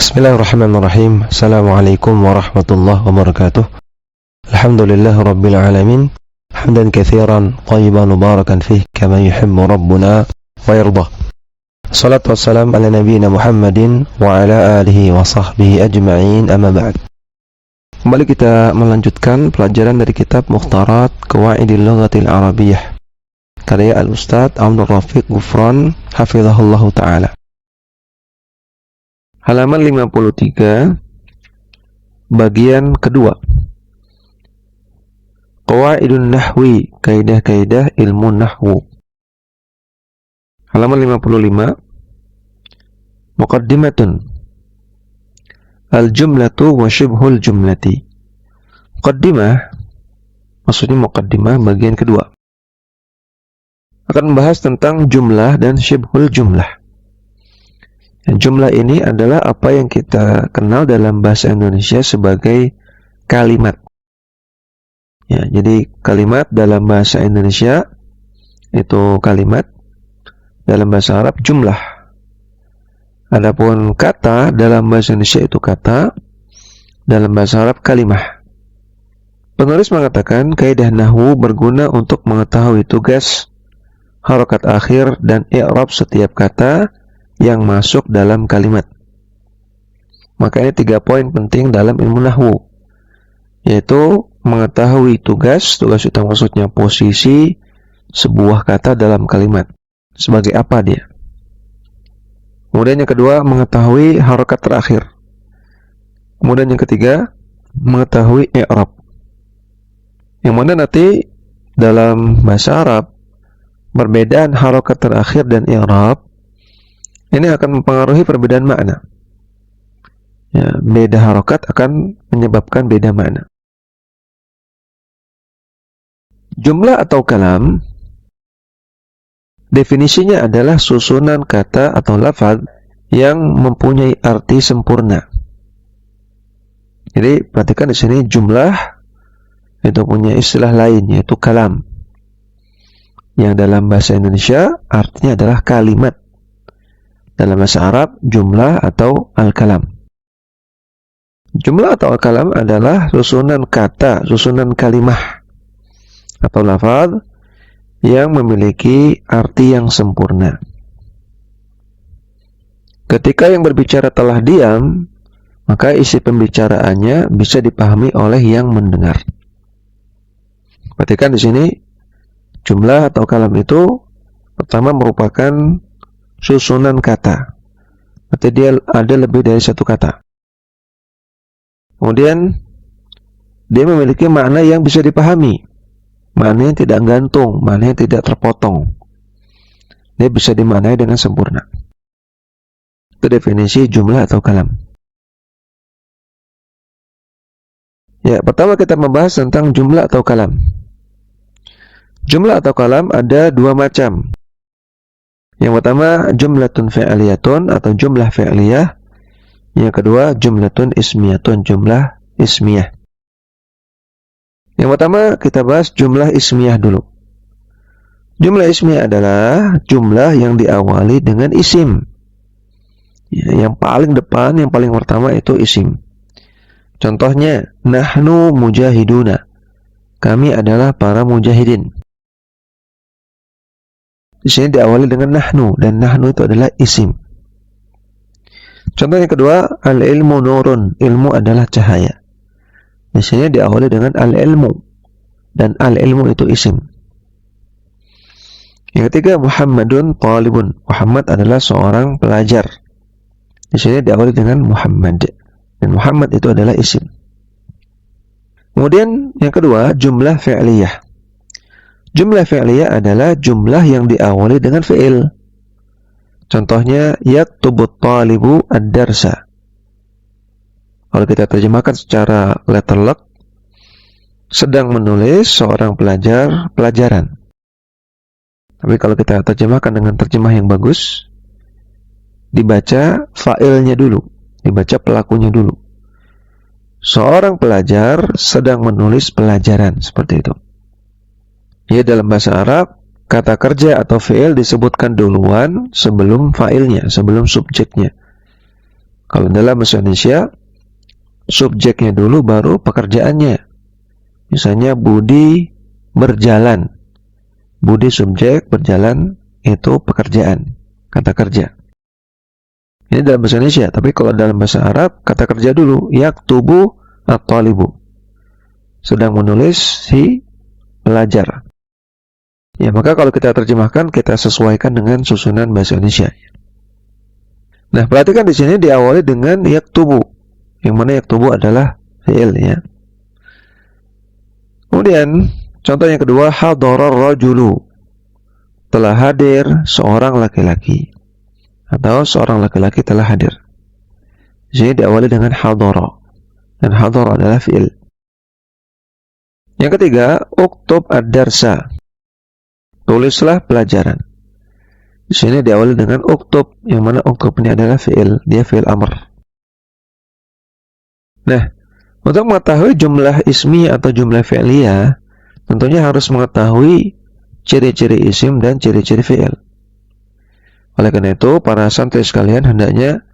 Bismillahirrahmanirrahim. Assalamualaikum warahmatullahi wabarakatuh. Alhamdulillah rabbil alamin. Hamdan katsiran thayyiban mubarakan fih kama yuhibbu rabbuna wa yardah. Salatu wassalam ala nabiyyina Muhammadin wa ala alihi wa sahbihi ajma'in, amma ba'd. Kembali kita melanjutkan pelajaran dari kitab Mukhtarat Qawaidil Lughatil Arabiyyah karya Al-Ustadz Abdul Rafiq Ghufran hafizahullahu ta'ala. Halaman 53, bagian kedua. Qawaidun nahwi, kaidah-kaidah ilmu nahwu. Halaman 55, muqaddimatun, al-jumlatu wa syibhul jumlati. Muqaddimah, maksudnya muqaddimah bagian kedua, akan membahas tentang jumlah dan syibhul jumlah. Jumlah ini adalah apa yang kita kenal dalam bahasa Indonesia sebagai kalimat. Ya, jadi kalimat dalam bahasa Indonesia itu kalimat, dalam bahasa Arab jumlah. Adapun kata dalam bahasa Indonesia itu kata, dalam bahasa Arab kalimah. Penulis mengatakan kaidah nahwu berguna untuk mengetahui tugas, harokat akhir, dan i'rab setiap kata yang masuk dalam kalimat. Makanya 3 poin penting dalam ilmu nahwu, yaitu mengetahui tugas itu maksudnya posisi sebuah kata dalam kalimat, sebagai apa dia. Kemudian yang kedua, mengetahui harokat terakhir. Kemudian yang ketiga, mengetahui i'rab, yang mana nanti dalam bahasa Arab perbedaan harokat terakhir dan i'rab ini akan mempengaruhi perbedaan makna. Ya, beda harokat akan menyebabkan beda makna. Jumlah atau kalam, definisinya adalah susunan kata atau lafaz yang mempunyai arti sempurna. Jadi perhatikan di sini jumlah itu punya istilah lain, yaitu kalam, yang dalam bahasa Indonesia artinya adalah kalimat. Dalam bahasa Arab, jumlah atau al-kalam. Jumlah atau al-kalam adalah susunan kata, susunan kalimah atau lafaz yang memiliki arti yang sempurna. Ketika yang berbicara telah diam, maka isi pembicaraannya bisa dipahami oleh yang mendengar. Perhatikan di sini, jumlah atau kalam itu pertama merupakan susunan kata, berarti dia ada lebih dari satu kata. Kemudian dia memiliki makna yang bisa dipahami, makna yang tidak gantung, makna yang tidak terpotong. Dia bisa dimaknai dengan sempurna. Itu definisi jumlah atau kalam. Ya, pertama kita membahas tentang jumlah atau kalam. Jumlah atau kalam ada 2 macam. Yang pertama jumlatun fi'liyatun atau jumlah fi'liyah. Yang kedua jumlatun ismiyatun, jumlah ismiyah. Yang pertama kita bahas jumlah ismiyah dulu. Jumlah ismiyah adalah jumlah yang diawali dengan isim. Ya, yang paling depan, yang paling pertama itu isim. Contohnya nahnu mujahiduna, kami adalah para mujahidin. Di sini diawali dengan nahnu, dan nahnu itu adalah isim. Contoh yang kedua, al-ilmu nurun, ilmu adalah cahaya. Di sini diawali dengan al-ilmu, dan al-ilmu itu isim. Yang ketiga, Muhammadun talibun, Muhammad adalah seorang pelajar. Di sini diawali dengan Muhammad, dan Muhammad itu adalah isim. Kemudian yang kedua, jumlah fi'liyah. Jumlah fi'liyah adalah jumlah yang diawali dengan fi'il. Contohnya yaktubut talibu ad-darsa. Kalau kita terjemahkan secara letterlock, sedang menulis seorang pelajar pelajaran. Tapi kalau kita terjemahkan dengan terjemah yang bagus, dibaca fa'ilnya dulu, dibaca pelakunya dulu. Seorang pelajar sedang menulis pelajaran, seperti itu. Ya, dalam bahasa Arab, kata kerja atau fi'il disebutkan duluan sebelum fa'ilnya, sebelum subjeknya. Kalau dalam bahasa Indonesia, subjeknya dulu baru pekerjaannya. Misalnya Budi berjalan. Budi subjek, berjalan itu pekerjaan, kata kerja. Ini dalam bahasa Indonesia, tapi kalau dalam bahasa Arab, kata kerja dulu, yaktubu at-talibu. Sedang menulis si pelajar. Ya, maka kalau kita terjemahkan, kita sesuaikan dengan susunan bahasa Indonesia. Nah, perhatikan di sini diawali dengan yaktubu, yang mana yaktubu adalah fi'il, ya. Kemudian contoh yang kedua, hadarar rajulu, telah hadir seorang laki-laki, atau seorang laki-laki telah hadir. Di sini diawali dengan hadara, dan hadara adalah fi'il. Yang ketiga, uktub ad-darsa, tulislah pelajaran. Di sini diawali dengan uktub, yang mana uktub ini adalah fi'il, dia fi'il amr. Nah, untuk mengetahui jumlah ismi atau jumlah fi'liyah, tentunya harus mengetahui ciri-ciri isim dan ciri-ciri fi'il. Oleh karena itu, para santri sekalian hendaknya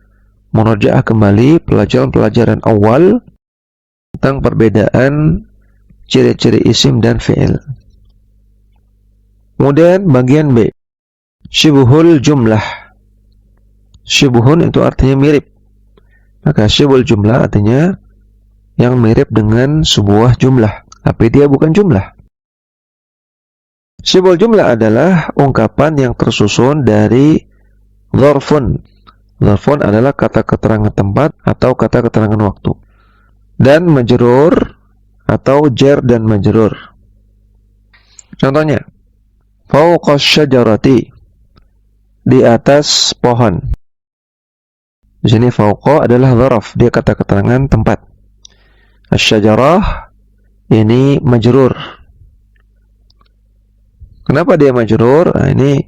murajaah kembali pelajaran-pelajaran awal tentang perbedaan ciri-ciri isim dan fi'il. Kemudian bagian B, syibhul jumlah. Syibhun itu artinya mirip. Maka syibhul jumlah artinya yang mirip dengan sebuah jumlah, tapi dia bukan jumlah. Syibhul jumlah adalah ungkapan yang tersusun dari dzarfun. Dzarfun adalah kata keterangan tempat atau kata keterangan waktu. Dan majrur atau jar dan majrur. Contohnya, fawqas syajarati, di atas pohon. Di sini fawqa adalah dzaraf, dia kata keterangan tempat. Asy-syajarah ini majrur. Kenapa dia majrur? Nah, ini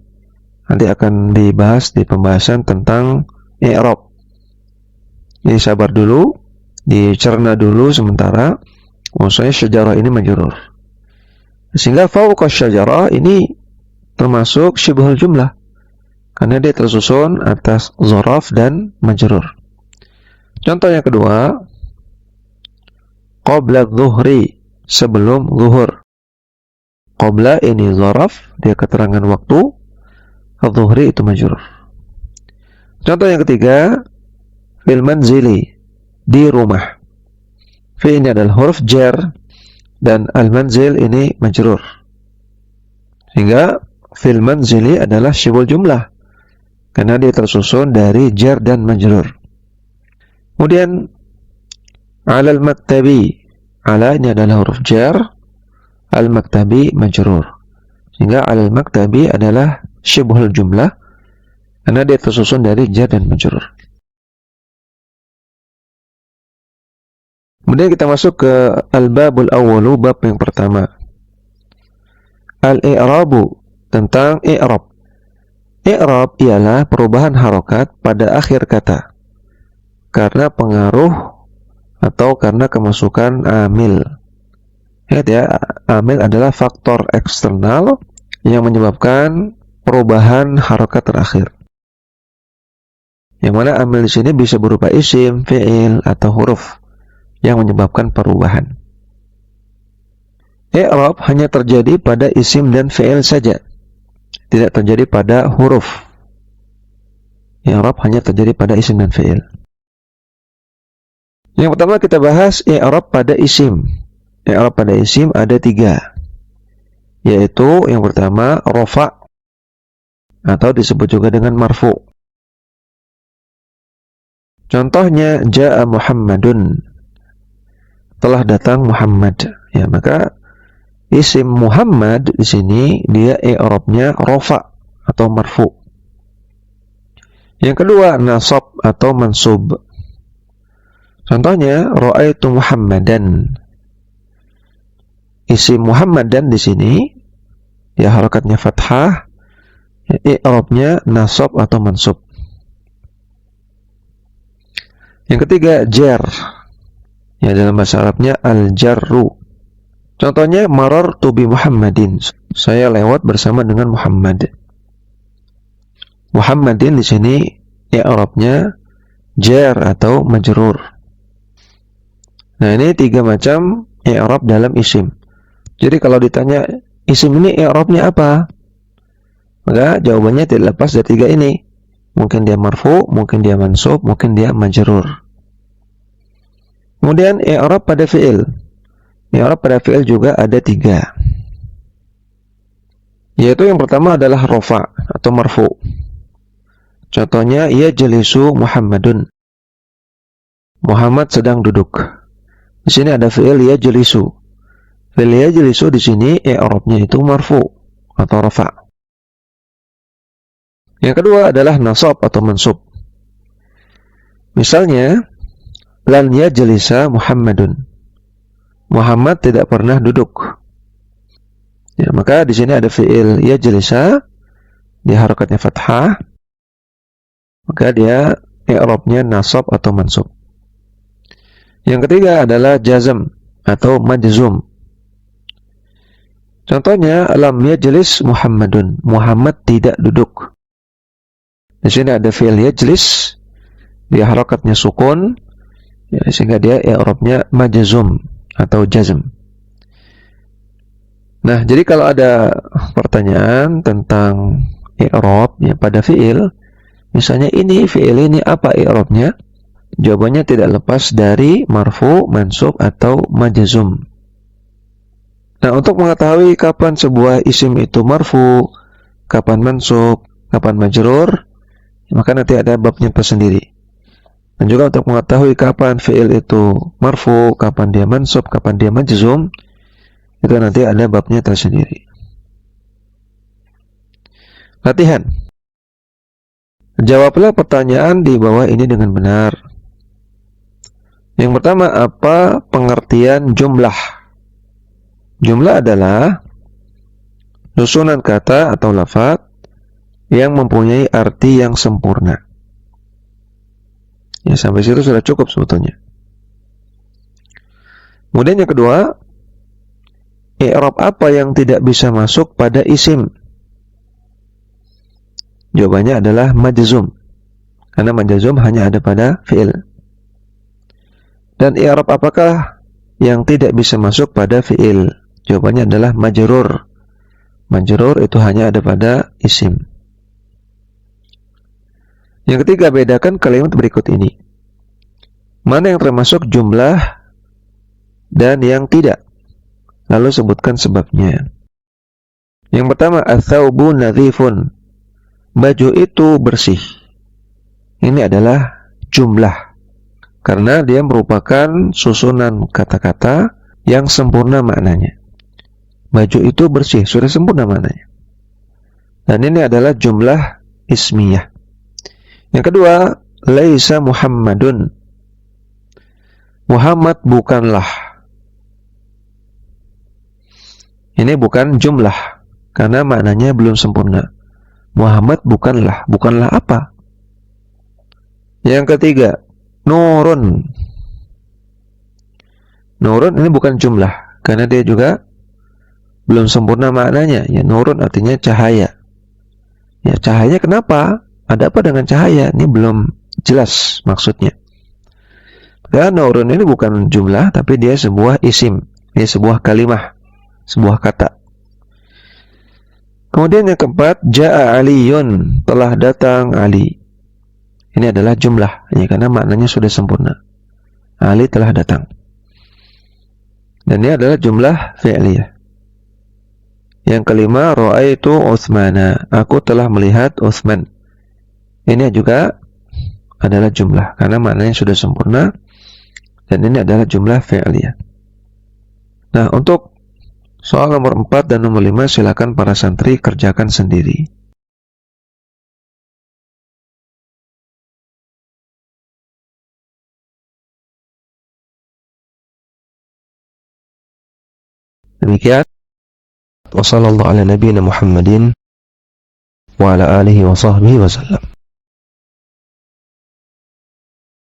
nanti akan dibahas di pembahasan tentang i'rab. Jadi sabar dulu, dicerna dulu sementara. Maksudnya syajarah ini majrur. Sehingga fawqa syajarah ini termasuk syibhul jumlah, karena dia tersusun atas dzaraf dan majrur. Contoh yang kedua, qabla dhuhri, sebelum zuhur. Qabla ini dzaraf, dia keterangan waktu. Dhuhri itu majrur. Contoh yang ketiga, fil manzili, di rumah. Fi ini adalah huruf jar dan al-manzil ini majrur. Sehingga fil manzili adalah syibhul jumlah, karena dia tersusun dari jar dan majrur. Kemudian alal maktabi, ala ini adalah huruf jar, al-maktabi majrur. Sehingga alal maktabi adalah syibhul jumlah, karena dia tersusun dari jar dan majrur. Kemudian kita masuk ke al-babul awwalu, bab yang pertama. Al-i'rabu, tentang i'rab. I'rab ialah perubahan harokat pada akhir kata karena pengaruh atau karena kemasukan amil. Ingat ya, amil adalah faktor eksternal yang menyebabkan perubahan harokat terakhir. Yang mana amil di sini bisa berupa isim, fi'il, atau huruf yang menyebabkan perubahan. I'rab hanya terjadi pada isim dan fi'il saja, tidak terjadi pada huruf. I'rab hanya terjadi pada isim dan fi'il. Yang pertama kita bahas i'rab pada isim. I'rab pada isim ada 3, yaitu yang pertama rafa, atau disebut juga dengan marfu. Contohnya ja'a Muhammadun, telah datang Muhammad. Ya, maka isim Muhammad di sini dia i'rabnya rafa atau marfu. Yang kedua nasab atau mansub. Contohnya ra'aitu Muhammadan. Isim Muhammadan di sini ya harakatnya fathah, i'rabnya nasab atau mansub. Yang ketiga jar. Ya, dalam bahasa Arabnya al-jarru. Contohnya marartu bi Muhammadin, saya lewat bersama dengan Muhammad. Muhammadin di sini i'rabnya jar atau majrur. Nah, ini 3 macam i'rab dalam isim. Jadi kalau ditanya isim ini i'rabnya apa? Maka jawabannya tidak lepas dari 3 ini. Mungkin dia marfu, mungkin dia mansub, mungkin dia majrur. Kemudian i'rab pada fi'il. I'rab pada fi'il juga ada 3. Yaitu yang pertama adalah rafa atau marfu. Contohnya yajlisu Muhammadun. Muhammad sedang duduk. Di sini ada fi'il yajlisu. Fi'il yajlisu di sini i'rabnya itu marfu atau rafa. Yang kedua adalah nasab atau mansub. Misalnya lan yajlisa Muhammadun. Muhammad tidak pernah duduk. Ya, maka di sini ada fi'il yajlisa, di harakatnya fathah, maka dia i'rabnya nasab atau mansub. Yang ketiga adalah jazm atau majzum. Contohnya lam yajlis Muhammadun. Muhammad tidak duduk. Di sini ada fi'il yajlis, di harakatnya sukun, ya, sehingga dia i'rabnya majzum atau jazm. Nah, jadi kalau ada pertanyaan tentang i'rab ya pada fi'il, misalnya ini fi'il ini apa i'rabnya? Jawabannya tidak lepas dari marfu, mansub atau majzum. Nah, untuk mengetahui kapan sebuah isim itu marfu, kapan mansub, kapan majrur, maka nanti ada babnya tersendiri. Dan juga untuk mengetahui kapan fi'il itu marfu, kapan dia mansub, kapan dia majzum, itu nanti ada babnya tersendiri. Latihan. Jawablah pertanyaan di bawah ini dengan benar. Yang pertama, apa pengertian jumlah? Jumlah adalah susunan kata atau lafaz yang mempunyai arti yang sempurna. Ya, sampai situ sudah cukup sebetulnya. Kemudian yang kedua, i'rab apa yang tidak bisa masuk pada isim? Jawabannya adalah majzum. Karena majzum hanya ada pada fi'il. Dan i'rab apakah yang tidak bisa masuk pada fi'il? Jawabannya adalah majrur. Majrur itu hanya ada pada isim. Yang ketiga, bedakan kalimat berikut ini. Mana yang termasuk jumlah dan yang tidak? Lalu sebutkan sebabnya. Yang pertama, ats-tsaubu nadhifun. Baju itu bersih. Ini adalah jumlah. Karena dia merupakan susunan kata-kata yang sempurna maknanya. Baju itu bersih, sudah sempurna maknanya. Dan ini adalah jumlah ismiyah. Yang kedua, laisa Muhammadun. Muhammad bukanlah. Ini bukan jumlah, karena maknanya belum sempurna. Muhammad bukanlah. Bukanlah apa? Yang ketiga, nurun. Nurun ini bukan jumlah, karena dia juga belum sempurna maknanya. Ya, nurun artinya cahaya. Ya, cahaya kenapa? Ada apa dengan cahaya? Ini belum jelas maksudnya. Dan nurun ini bukan jumlah, tapi dia sebuah isim. Dia sebuah kalimah, sebuah kata. Kemudian yang keempat, ja'a Aliyun, telah datang Ali. Ini adalah jumlah, ya, karena maknanya sudah sempurna. Ali telah datang. Dan ini adalah jumlah fi'liyah. Yang kelima, ra'aitu Utsmana, aku telah melihat Utsman. Ini juga adalah jumlah, karena maknanya sudah sempurna. Dan ini adalah jumlah fi'liyah. Nah, untuk soal nomor 4 dan nomor 5, silakan para santri kerjakan sendiri. Demikian. Wassallallahu ala nabiyina Muhammadin wa ala alihi wa sahbihi wa sallam.